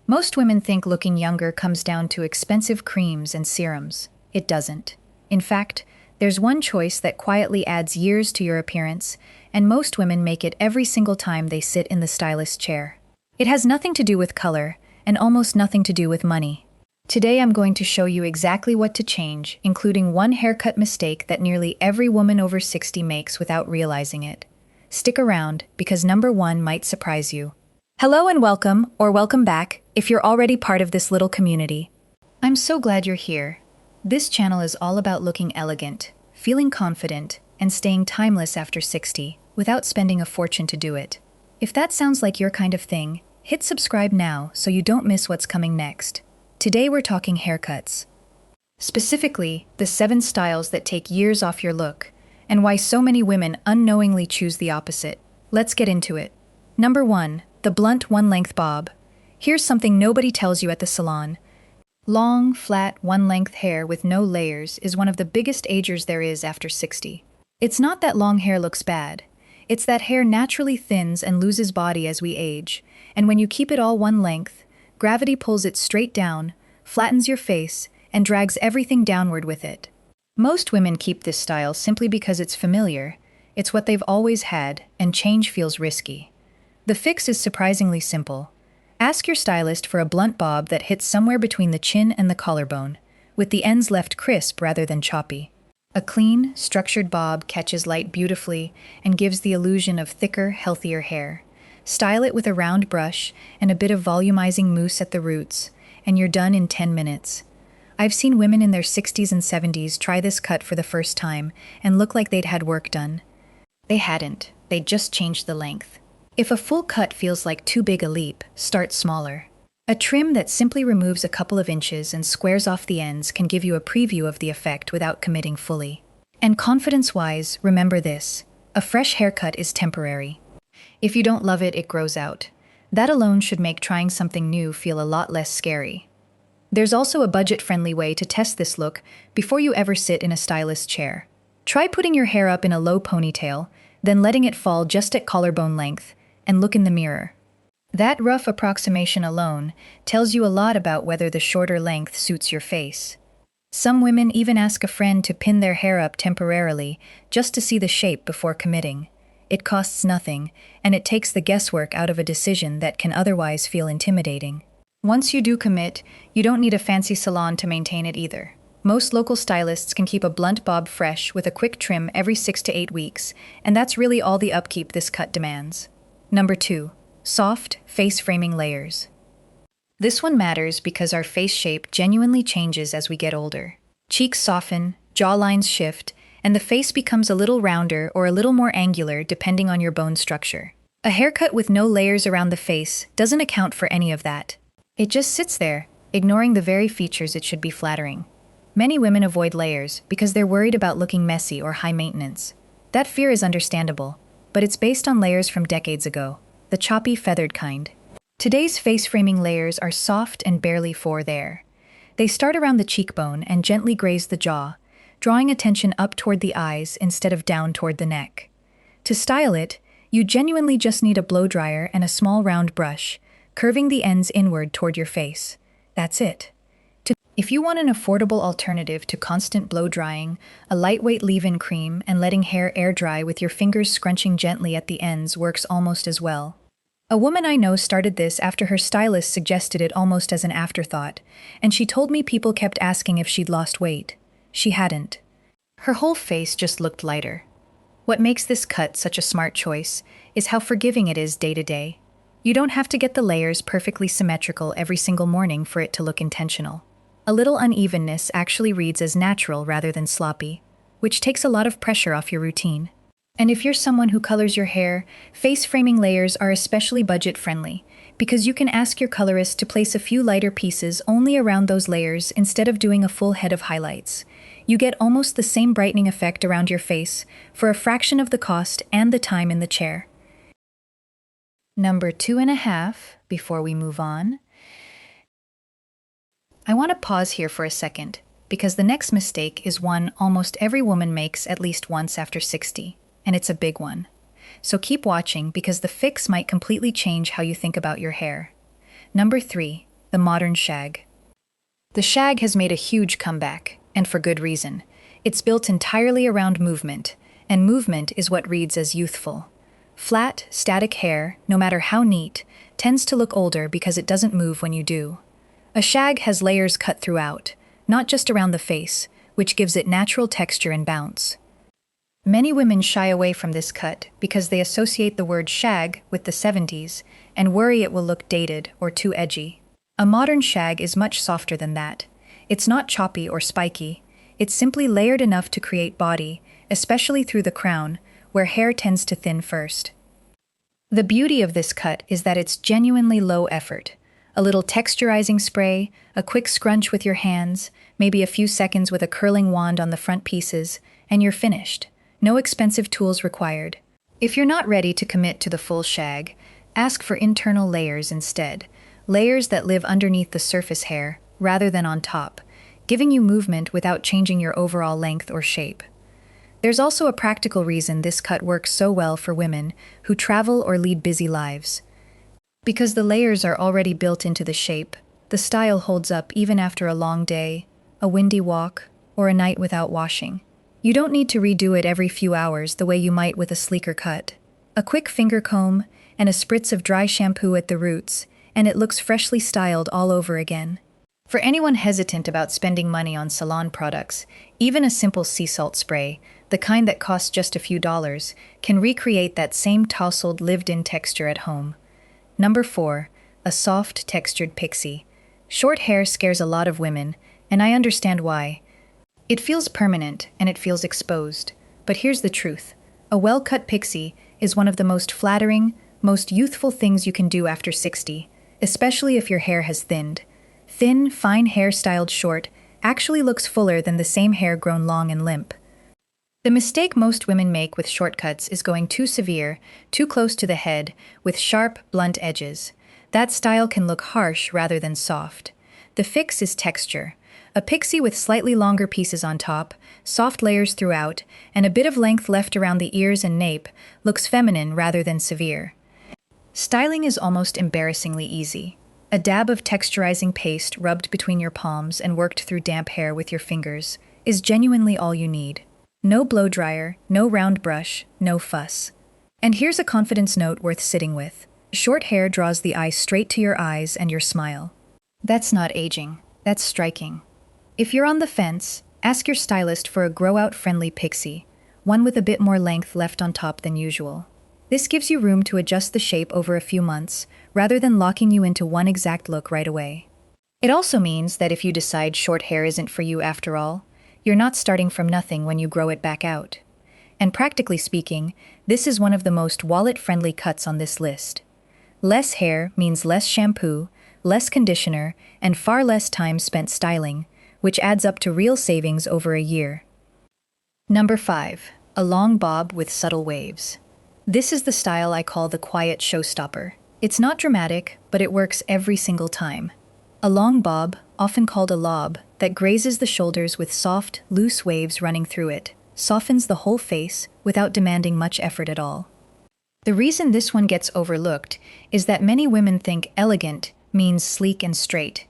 Most women think looking younger comes down to expensive creams and serums. It doesn't. In fact, there's one choice that quietly adds years to your appearance, and most women make it every single time they sit in the stylist's chair. It has nothing to do with color, and almost nothing to do with money. Today I'm going to show you exactly what to change, including one haircut mistake that nearly every woman over 60 makes without realizing it. Stick around, because number 1 might surprise you. Hello and welcome, or welcome back, if you're already part of this little community. I'm so glad you're here. This channel is all about looking elegant, feeling confident, and staying timeless after 60, without spending a fortune to do it. If that sounds like your kind of thing, hit subscribe now so you don't miss what's coming next. Today we're talking haircuts. Specifically, the 7 styles that take years off your look, and why so many women unknowingly choose the opposite. Let's get into it. Number 1, the blunt one-length bob. Here's something nobody tells you at the salon. Long, flat, one-length hair with no layers is one of the biggest agers there is after 60. It's not that long hair looks bad. It's that hair naturally thins and loses body as we age, and when you keep it all one length, gravity pulls it straight down, flattens your face, and drags everything downward with it. Most women keep this style simply because it's familiar, it's what they've always had, and change feels risky. The fix is surprisingly simple. Ask your stylist for a blunt bob that hits somewhere between the chin and the collarbone, with the ends left crisp rather than choppy. A clean, structured bob catches light beautifully and gives the illusion of thicker, healthier hair. Style it with a round brush and a bit of volumizing mousse at the roots, and you're done in 10 minutes. I've seen women in their 60s and 70s try this cut for the first time and look like they'd had work done. They hadn't, they'd just changed the length. If a full cut feels like too big a leap, start smaller. A trim that simply removes a couple of inches and squares off the ends can give you a preview of the effect without committing fully. And confidence-wise, remember this: a fresh haircut is temporary. If you don't love it, it grows out. That alone should make trying something new feel a lot less scary. There's also a budget-friendly way to test this look before you ever sit in a stylist's chair. Try putting your hair up in a low ponytail, then letting it fall just at collarbone length, and look in the mirror. That rough approximation alone tells you a lot about whether the shorter length suits your face. Some women even ask a friend to pin their hair up temporarily just to see the shape before committing. It costs nothing, and it takes the guesswork out of a decision that can otherwise feel intimidating. Once you do commit, you don't need a fancy salon to maintain it either. Most local stylists can keep a blunt bob fresh with a quick trim every 6 to 8 weeks, and that's really all the upkeep this cut demands. Number 2. Soft, face-framing layers. This one matters because our face shape genuinely changes as we get older. Cheeks soften, jawlines shift, and the face becomes a little rounder or a little more angular depending on your bone structure. A haircut with no layers around the face doesn't account for any of that. It just sits there, ignoring the very features it should be flattering. Many women avoid layers because they're worried about looking messy or high maintenance. That fear is understandable, but it's based on layers from decades ago, the choppy, feathered kind. Today's face-framing layers are soft and barely there. They start around the cheekbone and gently graze the jaw, drawing attention up toward the eyes instead of down toward the neck. To style it, you genuinely just need a blow dryer and a small round brush, curving the ends inward toward your face. That's it. If you want an affordable alternative to constant blow drying, a lightweight leave-in cream and letting hair air dry with your fingers scrunching gently at the ends works almost as well. A woman I know started this after her stylist suggested it almost as an afterthought, and she told me people kept asking if she'd lost weight. She hadn't. Her whole face just looked lighter. What makes this cut such a smart choice is how forgiving it is day to day. You don't have to get the layers perfectly symmetrical every single morning for it to look intentional. A little unevenness actually reads as natural rather than sloppy, which takes a lot of pressure off your routine. And if you're someone who colors your hair, face-framing layers are especially budget-friendly, because you can ask your colorist to place a few lighter pieces only around those layers instead of doing a full head of highlights. You get almost the same brightening effect around your face for a fraction of the cost and the time in the chair. Number 2.5, before we move on. I want to pause here for a second, because the next mistake is one almost every woman makes at least once after 60, and it's a big one. So keep watching because the fix might completely change how you think about your hair. Number 3, the modern shag. The shag has made a huge comeback, and for good reason. It's built entirely around movement, and movement is what reads as youthful. Flat, static hair, no matter how neat, tends to look older because it doesn't move when you do. A shag has layers cut throughout, not just around the face, which gives it natural texture and bounce. Many women shy away from this cut because they associate the word shag with the 70s and worry it will look dated or too edgy. A modern shag is much softer than that. It's not choppy or spiky. It's simply layered enough to create body, especially through the crown, where hair tends to thin first. The beauty of this cut is that it's genuinely low effort. A little texturizing spray, a quick scrunch with your hands, maybe a few seconds with a curling wand on the front pieces, and you're finished. No expensive tools required. If you're not ready to commit to the full shag, ask for internal layers instead, layers that live underneath the surface hair rather than on top, giving you movement without changing your overall length or shape. There's also a practical reason this cut works so well for women who travel or lead busy lives. Because the layers are already built into the shape, the style holds up even after a long day, a windy walk, or a night without washing. You don't need to redo it every few hours the way you might with a sleeker cut. A quick finger comb and a spritz of dry shampoo at the roots, and it looks freshly styled all over again. For anyone hesitant about spending money on salon products, even a simple sea salt spray, the kind that costs just a few dollars, can recreate that same tousled, lived-in texture at home. Number 4, a soft, textured pixie. Short hair scares a lot of women, and I understand why. It feels permanent, and it feels exposed. But here's the truth. A well-cut pixie is one of the most flattering, most youthful things you can do after 60, especially if your hair has thinned. Thin, fine hair styled short actually looks fuller than the same hair grown long and limp. The mistake most women make with shortcuts is going too severe, too close to the head, with sharp, blunt edges. That style can look harsh rather than soft. The fix is texture. A pixie with slightly longer pieces on top, soft layers throughout, and a bit of length left around the ears and nape looks feminine rather than severe. Styling is almost embarrassingly easy. A dab of texturizing paste rubbed between your palms and worked through damp hair with your fingers is genuinely all you need. No blow dryer, no round brush, no fuss. And here's a confidence note worth sitting with. Short hair draws the eye straight to your eyes and your smile. That's not aging, that's striking. If you're on the fence, ask your stylist for a grow-out-friendly pixie, one with a bit more length left on top than usual. This gives you room to adjust the shape over a few months, rather than locking you into one exact look right away. It also means that if you decide short hair isn't for you after all, you're not starting from nothing when you grow it back out. And practically speaking, this is one of the most wallet-friendly cuts on this list. Less hair means less shampoo, less conditioner, and far less time spent styling, which adds up to real savings over a year. Number 5, a long bob with subtle waves. This is the style I call the quiet showstopper. It's not dramatic, but it works every single time. A long bob, often called a lob, that grazes the shoulders with soft, loose waves running through it, softens the whole face without demanding much effort at all. The reason this one gets overlooked is that many women think elegant means sleek and straight.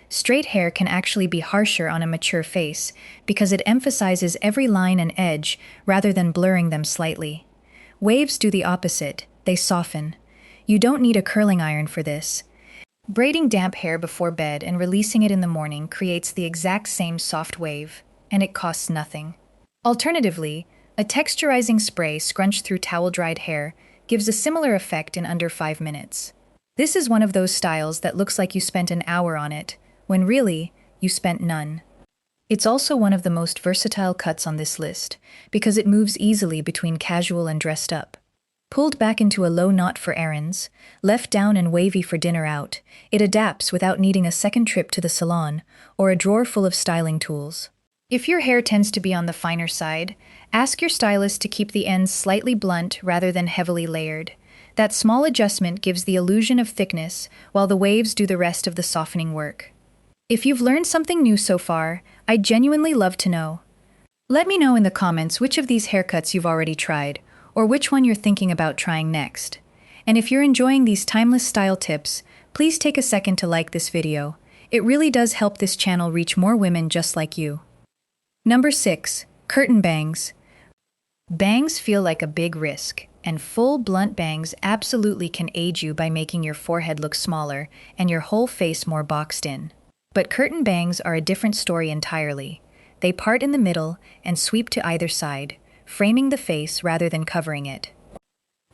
Straight hair can actually be harsher on a mature face because it emphasizes every line and edge rather than blurring them slightly. Waves do the opposite, they soften. You don't need a curling iron for this. Braiding damp hair before bed and releasing it in the morning creates the exact same soft wave, and it costs nothing. Alternatively, a texturizing spray scrunched through towel-dried hair gives a similar effect in under 5 minutes. This is one of those styles that looks like you spent an hour on it, when really, you spent none. It's also one of the most versatile cuts on this list, because it moves easily between casual and dressed up. Pulled back into a low knot for errands, left down and wavy for dinner out, it adapts without needing a second trip to the salon or a drawer full of styling tools. If your hair tends to be on the finer side, ask your stylist to keep the ends slightly blunt rather than heavily layered. That small adjustment gives the illusion of thickness, while the waves do the rest of the softening work. If you've learned something new so far, I'd genuinely love to know. Let me know in the comments which of these haircuts you've already tried, or which one you're thinking about trying next. And if you're enjoying these timeless style tips, Please take a second to like this video. It really does help this channel reach more women just like you. Number 6. Curtain bangs. Bangs feel like a big risk, and full, blunt bangs absolutely can aid you by making your forehead look smaller and your whole face more boxed in. But curtain bangs are a different story entirely. They part in the middle and sweep to either side, framing the face rather than covering it.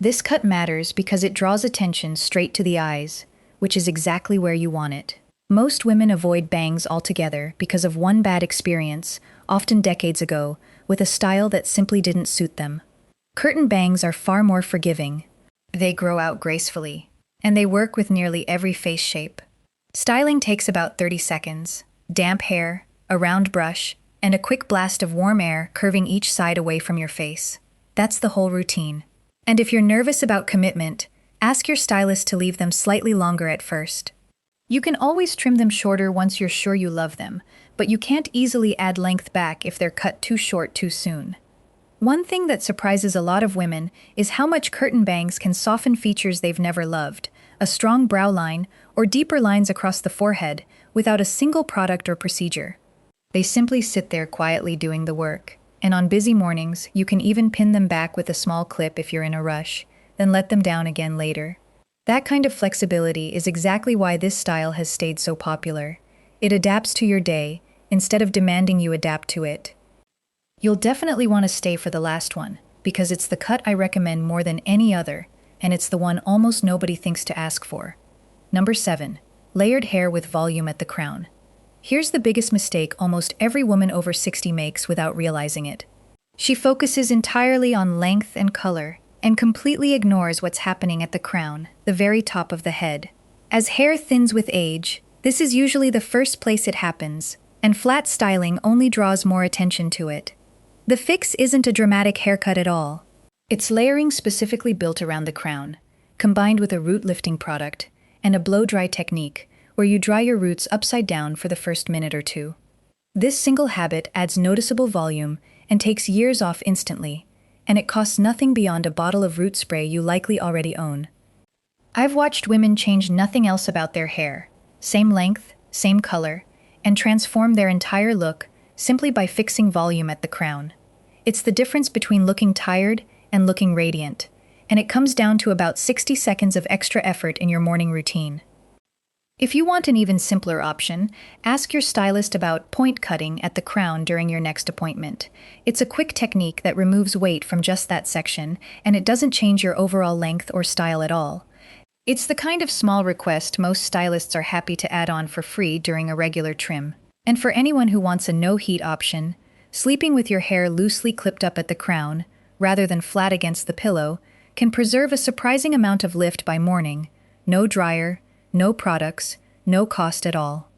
This cut matters because it draws attention straight to the eyes, which is exactly where you want it. Most women avoid bangs altogether because of one bad experience, often decades ago, with a style that simply didn't suit them. Curtain bangs are far more forgiving. They grow out gracefully, and they work with nearly every face shape. Styling takes about 30 seconds. Damp hair, a round brush, and a quick blast of warm air curving each side away from your face. That's the whole routine. And if you're nervous about commitment, ask your stylist to leave them slightly longer at first. You can always trim them shorter once you're sure you love them, but you can't easily add length back if they're cut too short too soon. One thing that surprises a lot of women is how much curtain bangs can soften features they've never loved, a strong brow line, or deeper lines across the forehead, without a single product or procedure. They simply sit there quietly doing the work, and on busy mornings, you can even pin them back with a small clip if you're in a rush, then let them down again later. That kind of flexibility is exactly why this style has stayed so popular. It adapts to your day, instead of demanding you adapt to it. You'll definitely want to stay for the last one, because it's the cut I recommend more than any other, and it's the one almost nobody thinks to ask for. Number 7. Layered hair with volume at the crown. Here's the biggest mistake almost every woman over 60 makes without realizing it. She focuses entirely on length and color, and completely ignores what's happening at the crown, the very top of the head. As hair thins with age, this is usually the first place it happens, and flat styling only draws more attention to it. The fix isn't a dramatic haircut at all. It's layering specifically built around the crown, combined with a root-lifting product and a blow-dry technique where you dry your roots upside down for the first minute or two. This single habit adds noticeable volume and takes years off instantly, and it costs nothing beyond a bottle of root spray you likely already own. I've watched women change nothing else about their hair, same length, same color, and transform their entire look simply by fixing volume at the crown. It's the difference between looking tired and looking radiant, and it comes down to about 60 seconds of extra effort in your morning routine. If you want an even simpler option, ask your stylist about point cutting at the crown during your next appointment. It's a quick technique that removes weight from just that section, and it doesn't change your overall length or style at all. It's the kind of small request most stylists are happy to add on for free during a regular trim. And for anyone who wants a no-heat option, sleeping with your hair loosely clipped up at the crown, rather than flat against the pillow, can preserve a surprising amount of lift by morning. No dryer, no products, no cost at all.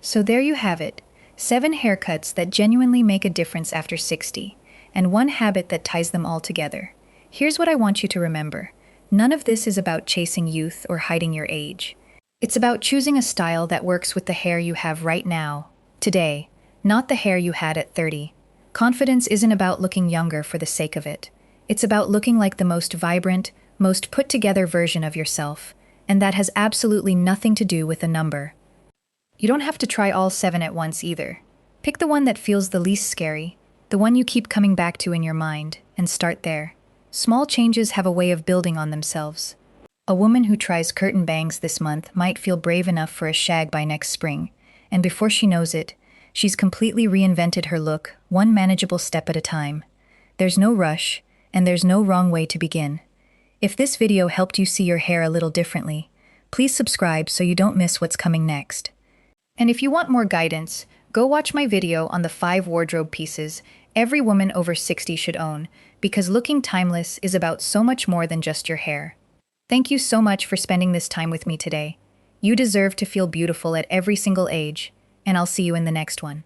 So there you have it, 7 haircuts that genuinely make a difference after 60, and one habit that ties them all together. Here's what I want you to remember. None of this is about chasing youth or hiding your age. It's about choosing a style that works with the hair you have right now, today, not the hair you had at 30. Confidence isn't about looking younger for the sake of it. It's about looking like the most vibrant, most put-together version of yourself, and that has absolutely nothing to do with a number. You don't have to try all 7 at once either. Pick the one that feels the least scary, the one you keep coming back to in your mind, and start there. Small changes have a way of building on themselves. A woman who tries curtain bangs this month might feel brave enough for a shag by next spring, and before she knows it, she's completely reinvented her look, one manageable step at a time. There's no rush, and there's no wrong way to begin. If this video helped you see your hair a little differently, please subscribe so you don't miss what's coming next. And if you want more guidance, go watch my video on the 5 wardrobe pieces every woman over 60 should own, because looking timeless is about so much more than just your hair. Thank you so much for spending this time with me today. You deserve to feel beautiful at every single age, and I'll see you in the next one.